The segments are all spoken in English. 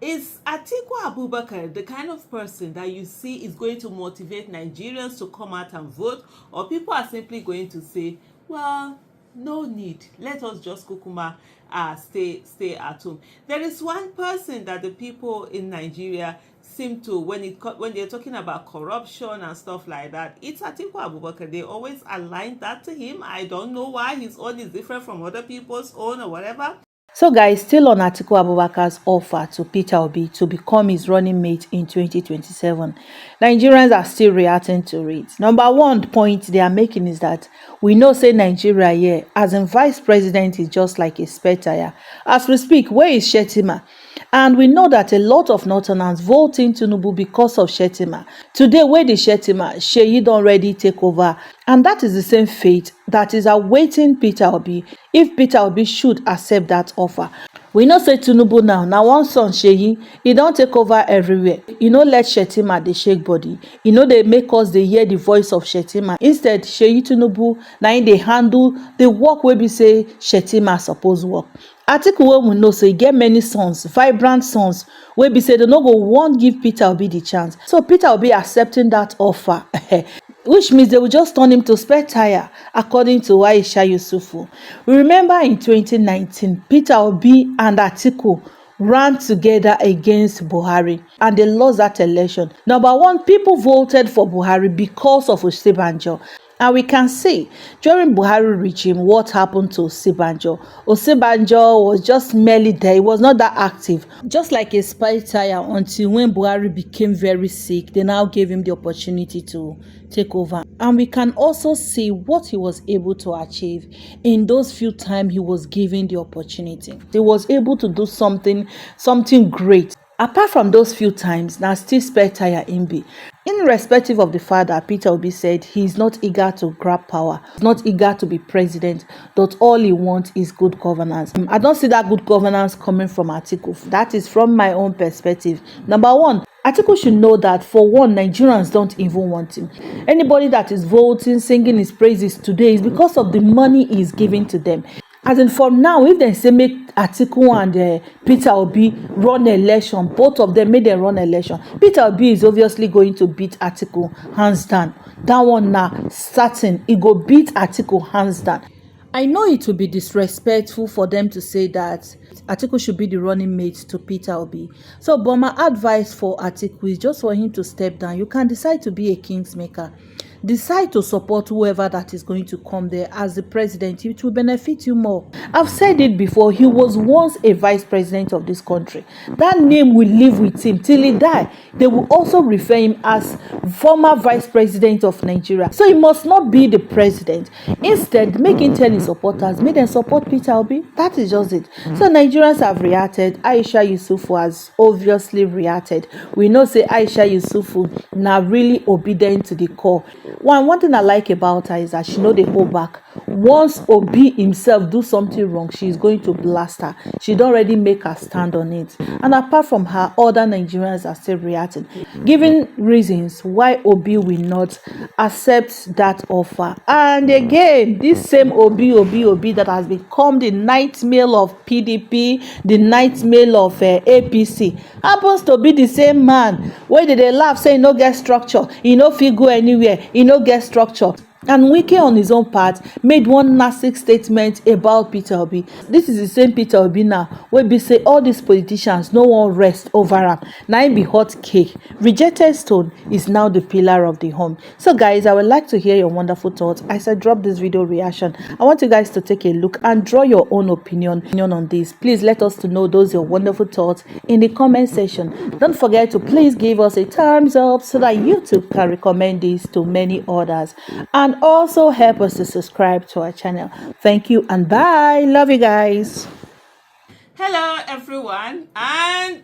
Is Atiku Abubakar the kind of person that you see is going to motivate Nigerians to come out and vote, or people are simply going to say, well, no need, let us just kukuma stay at home? There is one person that the people in Nigeria seem to, when they're talking about corruption and stuff like that, it's Atiku Abubakar. They always align that to him. I don't know why his own is different from other people's own or whatever. So guys, still on Atiku Abubakar's offer to Peter Obi to become his running mate in 2027, Nigerians are still reacting to it. Number one point they are making is that we know say Nigeria here, as in vice president, is just like a spare tire. As we speak, where is Shettima? And we know that a lot of Northerners vote in Tinubu because of Shettima. Today, where the Shettima, Sheyi don already take over. And that is the same fate that is awaiting Peter Obi if Peter Obi should accept that offer. We know say Tinubu now one son Sheyi, he don't take over everywhere. You know, let Shettima dey shake body. You know, they make us dey hear the voice of Shettima. Instead, Sheyi Tinubu now they handle the work wey be say Shettima suppose work. Atiku wey we know say e get many sons, vibrant sons, wey be say they no go wan give Peter Obi the chance. So Peter Obi accepting that offer which means they will just turn him to spare tire, according to Aisha Yusufu. We remember in 2019, Peter Obi and Atiku ran together against Buhari and they lost that election. Number one, people voted for Buhari because of Osinbajo. And we can see during Buhari regime what happened to Osinbajo. Osinbajo was just merely there. He was not that active. Just like a spare tire until when Buhari became very sick, they now gave him the opportunity to take over. And we can also see what he was able to achieve in those few times he was given the opportunity. He was able to do something great. Apart from those few times, now still spare tire in be. Irrespective of the fact that Peter Obi said he's not eager to grab power, he's not eager to be president, that all he wants is good governance. I don't see that good governance coming from Atiku. That is from my own perspective. Number one, Atiku should know that for one, Nigerians don't even want him. Anybody that is voting, singing his praises today is because of the money he's giving to them. As in from now, if they say make Atiku and Peter Obi run election, both of them make them run election, Peter Obi is obviously going to beat Atiku hands down. That one now certain, he go beat Atiku hands down. I know it will be disrespectful for them to say that Atiku should be the running mate to Peter Obi. So, but my advice for Atiku is just for him to step down. You can decide to be a kingsmaker. Decide to support whoever that is going to come there as the president. It will benefit you more. I've said it before. He was once a vice president of this country. That name will live with him till he die. They will also refer him as former vice president of Nigeria. So he must not be the president. Instead, make him tell his supporters, make them support Peter Obi. That is just it. So Nigerians have reacted. Aisha Yusufu has obviously reacted. We know say Aisha Yusufu now really obedient to the core. One thing I like about her is that she know they hold back. Once Obi himself do something wrong, she is going to blast her. She don't already make her stand on it. And apart from her, other Nigerians are still reacting, giving reasons why Obi will not accept that offer. And again, this same Obi that has become the nightmare of PDP, the nightmare of APC, happens to be the same man where they laugh say he no get structure, he no fit go anywhere, he no get structure. And Wike on his own part made one nasty statement about Peter Obi. This is the same Peter Obi now where be say all these politicians no one rest over him. Now he be hot cake. Rejected stone is now the pillar of the home. So guys, I would like to hear your wonderful thoughts. As I drop this video reaction, I want you guys to take a look and draw your own opinion on this. Please let us to know those your wonderful thoughts in the comment section. Don't forget to please give us a thumbs up so that YouTube can recommend this to many others. And also help us to subscribe to our channel. Thank you and bye. Love you guys. Hello everyone, and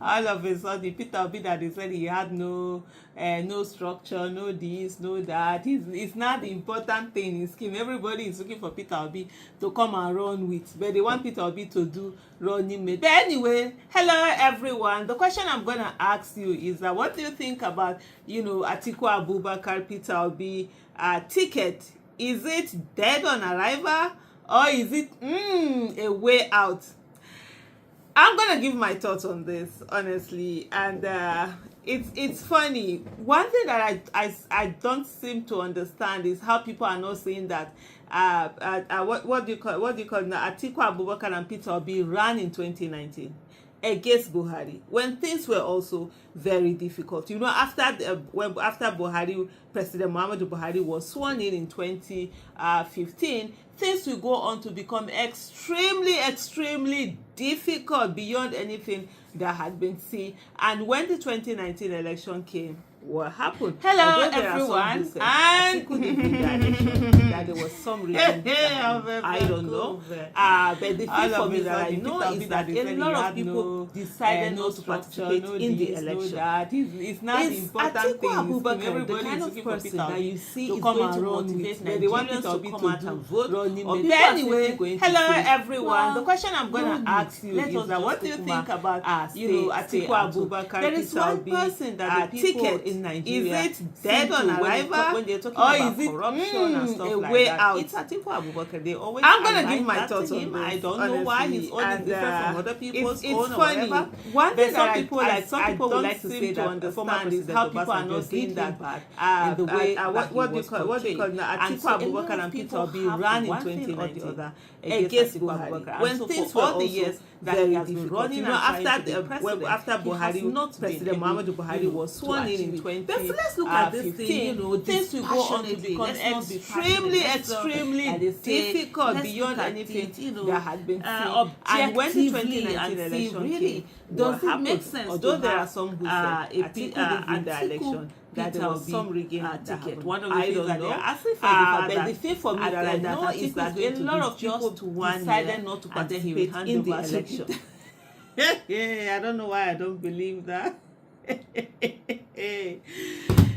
all of a sudden Peter Obi that they said he had no structure, no this, no that. It's not the important thing in scheme. Everybody is looking for Peter Obi to come and run with, but they want Peter Obi to do running mate. But anyway, hello everyone. The question I'm gonna ask you is that what do you think about Atiku Abubakar Peter Obi ticket? Is it dead on arrival, or is it a way out? I'm gonna give my thoughts on this honestly, and it's funny. One thing that I don't seem to understand is how people are not saying that what do you call now? Atiku Abubakar and Peter Obi ran in 2019 against Buhari when things were also very difficult. You know, after Buhari, President Muhammadu Buhari was sworn in 2015, things will go on to become extremely difficult beyond anything that had been seen. And when the 2019 election came, what happened? Hello everyone, and that there was some reason I don't know, but the thing for me that I know is that a lot of people decided not to participate in the election. It's not the important thing. Everybody the kind of person that you see is going to motivate Nigerians to come out and vote. Anyway, hello everyone. The question I'm going to ask you is that what do you think about Atiku Abubakar? There is one person that the people in Nigeria, is it dead on arrival, when they're talking or about is it corruption and stuff a like way that? out? It's Atiku Abubakar. They always. I'm gonna give my thoughts on him. this. I don't know why his own is different from other people's it's own or funny. whatever. One thing Some that people would like to say that the former understand is president how people are Obasanjo not seeing did that bad in the way what do you call now? Atiku Abubakar and Peter Obi ran in 2019 against Buhari when things were all the years that he has been running. You know, after Buhari, President Muhammadu Buhari was sworn in 2015. But let's look at this thing. You know, things will go on to become extremely difficult beyond anything that had been seen. And when the 2019 election came, does it make sense? Although there are some who say Atiku did win the election, that there was some rigging ticket. One of the I things don't that know. they are asking for But the thing for me that I know is that a lot of people decided not to participate in the election. I don't know why I don't believe that.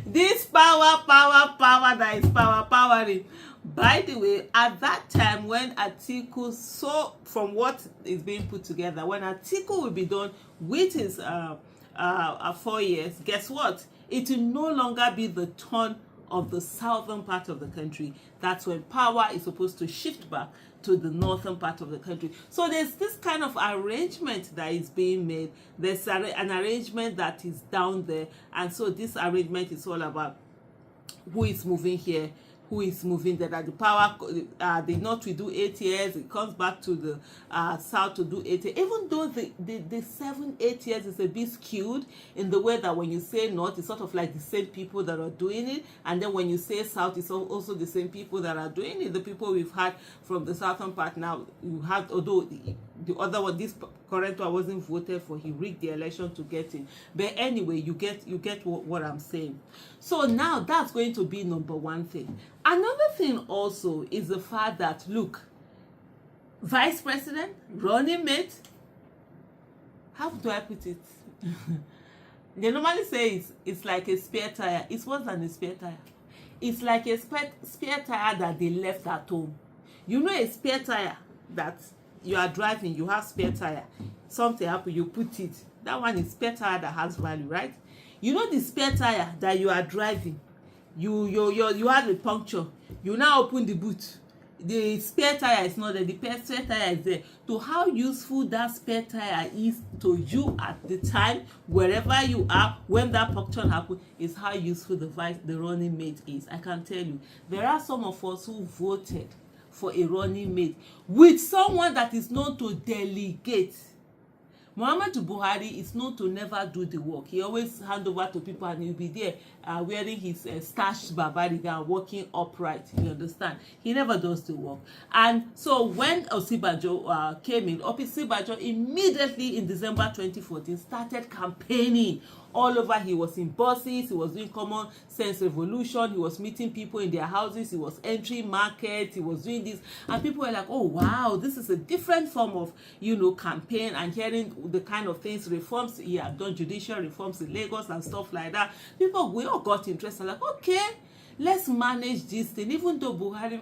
This power that is powering. By the way, at that time when Atiku saw from what is being put together, when Atiku will be done with his 4 years, guess what? It will no longer be the turn of the southern part of the country. That's when power is supposed to shift back to the northern part of the country. So there's this kind of arrangement that is being made. There's an arrangement that is down there. And so this arrangement is all about who is moving here, who is moving there, that the power, the north will do 8 years, it comes back to the south to do 8 years. Even though the 7-8 years is a bit skewed in the way that when you say north, it's sort of like the same people that are doing it, and then when you say south, it's also the same people that are doing it. The people we've had from the southern part now, you have, although the other one, this current one wasn't voted for, he rigged the election to get in. But anyway, you get what I'm saying. So now that's going to be number one thing. Another thing also is the fact that, look, vice president, running mate, how do I put it? They normally say it's like a spare tire. It's worse than a spare tire. It's like a spare tire that they left at home. You know, a spare tire that you are driving, you have spare tire, something happen, you put it. That one is spare tire that has value, right? You know, the spare tire that you are driving, you had a puncture, you now open the boot, the spare tire is not there, the spare tire is there. To how useful that spare tire is to you at the time, wherever you are, when that puncture happens, is how useful the running mate is. I can tell you, there are some of us who voted for a running mate with someone that is known to delegate. Muhammadu Buhari is known to never do the work. He always hand over to people and he'll be there wearing his starched Barbariga, walking upright. You understand? He never does the work. And so when Osibajo came in, Osibajo immediately in December 2014 started campaigning all over. He was in buses, he was doing common sense revolution, he was meeting people in their houses, he was entering markets, he was doing this, and people were like, oh wow, this is a different form of, you know, campaign, and hearing the kind of things, reforms he had done, judicial reforms in Lagos and stuff like that. People, we all got interested, like, okay, let's manage this thing. Even though Buhari,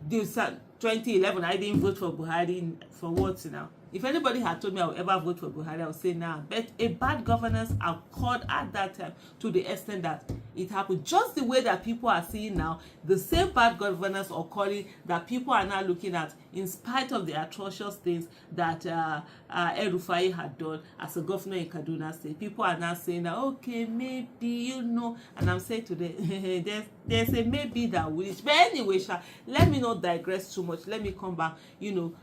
this 2011, I didn't vote for Buhari for what now? If anybody had told me I would ever vote for Buhari, I would say nah. But a bad governance occurred at that time to the extent that it happened. Just the way that people are seeing now, the same bad governance occurring that people are now looking at, in spite of the atrocious things that El-Rufai had done as a governor in Kaduna State. People are now saying that, okay, maybe, you know, and I'm saying today, there's a maybe that will reach. But anyway, let me not digress too much. Let me come back, you know,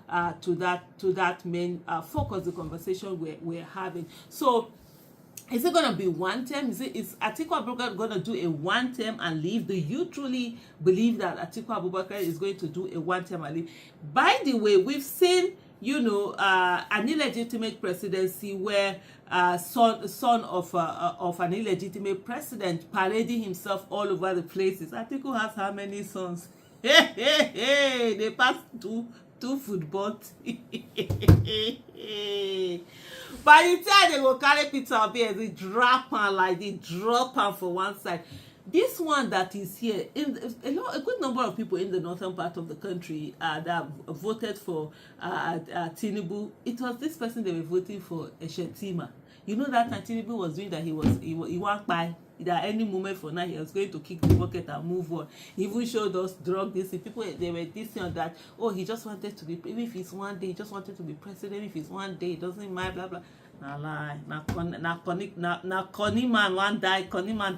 to that main focus, the conversation we're having. So, is it going to be one term? Is Atiku Abubakar going to do a one term and leave? Do you truly believe that Atiku Abubakar is going to do a one term and leave? By the way, we've seen, you know, an illegitimate presidency where son of an illegitimate president parading himself all over the places. Atiku has how many sons? Hey, they passed two football by the time they go carry Peter Obi, they drop am like they drop am for one side. This one that is here, a good number of people in the northern part of the country that voted for Tinubu, it was this person they were voting for, Shettima. You know that time Tinubu was doing that, he walked by that any moment from now he was going to kick the bucket and move on. He even showed us drug this. People, they were this and that. Oh, he just wanted to be, even if it's one day, he just wanted to be president. If it's one day, it doesn't matter, blah blah. Na lie. Na Connie man one die, Connie man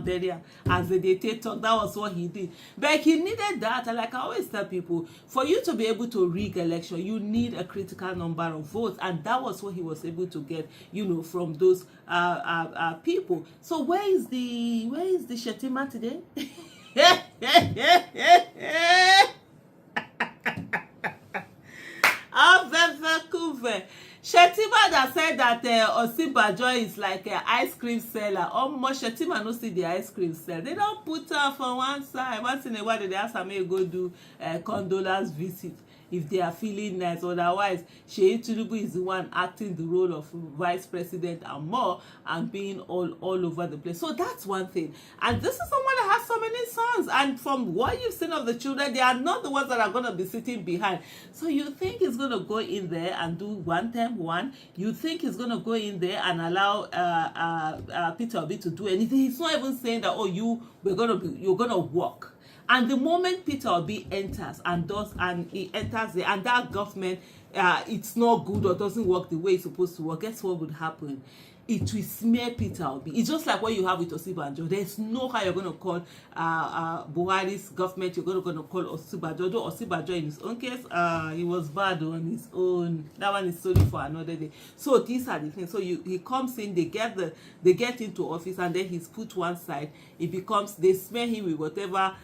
burial. As the day talk, that was what he did. But he needed that, and like I always tell people, for you to be able to rig election, you need a critical number of votes, and that was what he was able to get, you know, from those people. So where is the Shettima today? Shettima that said that Osinbajo is like an ice cream seller. Almost Shettima no see the ice cream seller. They don't put her for one side. Once in a while, they ask her to go do condolence visit if they are feeling nice. Otherwise, Sheyi Tinubu is the one acting the role of vice president and more, and being all over the place. So that's one thing. And this is someone that has so many sons. And from what you've seen of the children, they are not the ones that are going to be sitting behind. So you think he's going to go in there and do one term one? You think he's going to go in there and allow Peter Obi to do anything? He's not even saying that, oh, you're going to work. And the moment Peter Obi enters and he enters there, and that government, it's not good or doesn't work the way it's supposed to work, guess what would happen? It will smear Peter Obi. It's just like what you have with Osinbajo. There's no how you're going to call Buhari's government. You're going to call Osinbajo. Though Osinbajo in his own case, he was bad on his own. That one is solely for another day. So these are the things. So he comes in, they get into office, and then he's put one side. It becomes, they smear him with whatever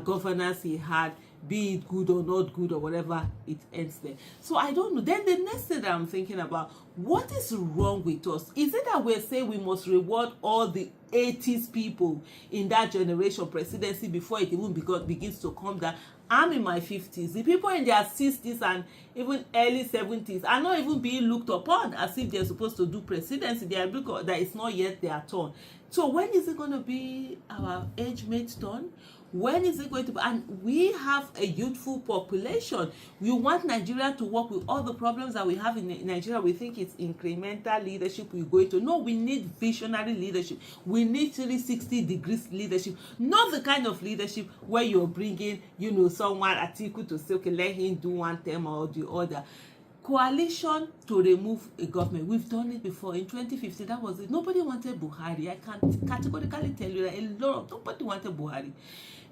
governance he had, be it good or not good or whatever, it ends there. So I don't know. Then the next thing that I'm thinking about, what is wrong with us? Is it that we're saying we must reward all the 80s people in that generation presidency before it even begins to come down? I'm in my 50s. The people in their 60s and even early 70s are not even being looked upon as if they're supposed to do presidency. They are looking that it's not yet their turn. So when is it going to be our age mate's turn? When is it going to be? And we have a youthful population. We want Nigeria to work with all the problems that we have in Nigeria. We think it's incremental leadership we're going to. No, we need visionary leadership. We need 360 degrees leadership. Not the kind of leadership where you're bringing, you know, someone, Atiku, to say, okay, let him do one term or the other. Coalition to remove a government. We've done it before. In 2015, that was it. Nobody wanted Buhari. I can categorically tell you that nobody wanted Buhari.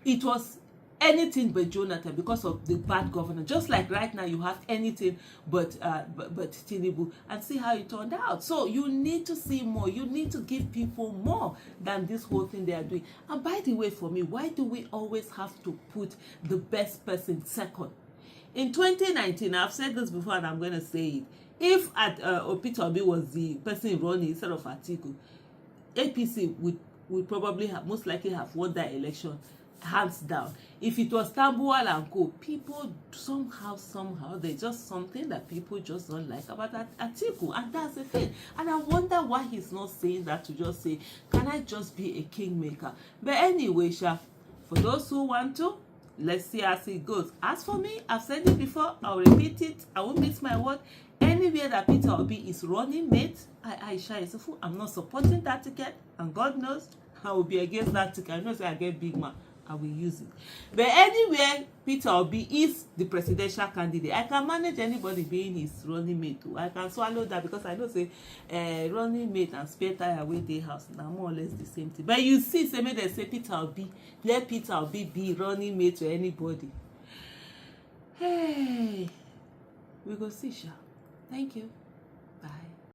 It was anything but Jonathan because of the bad governance. Just like right now, you have anything but Tinubu, and see how it turned out. So you need to see more. You need to give people more than this whole thing they are doing. And by the way, for me, why do we always have to put the best person second? In 2019, I've said this before and I'm going to say it. If Peter Obi was the person running instead of Atiku, APC would probably most likely have won that election hands down. If it was Tambuwal and co, people somehow, there's just something that people just don't like about Atiku, and that's the thing. And I wonder why he's not saying that, to just say, can I just be a kingmaker? But anyway, for those who want to, let's see as it goes. As for me, I've said it before, I'll repeat it, I won't miss my word. Anywhere that Peter Obi is running mate, Aisha Yusufu, I'm not supporting that ticket, and God knows I will be against that ticket. I know say I get big man, I will use it. But anywhere Peter Obi is the presidential candidate, I can manage anybody being his running mate too. I can swallow that, because I know say running mate and spare tire wey dey house na more or less the same thing. But you see say make dem say Peter Obi, let Peter Obi be running mate to anybody. Hey, we go see sha. Thank you. Bye.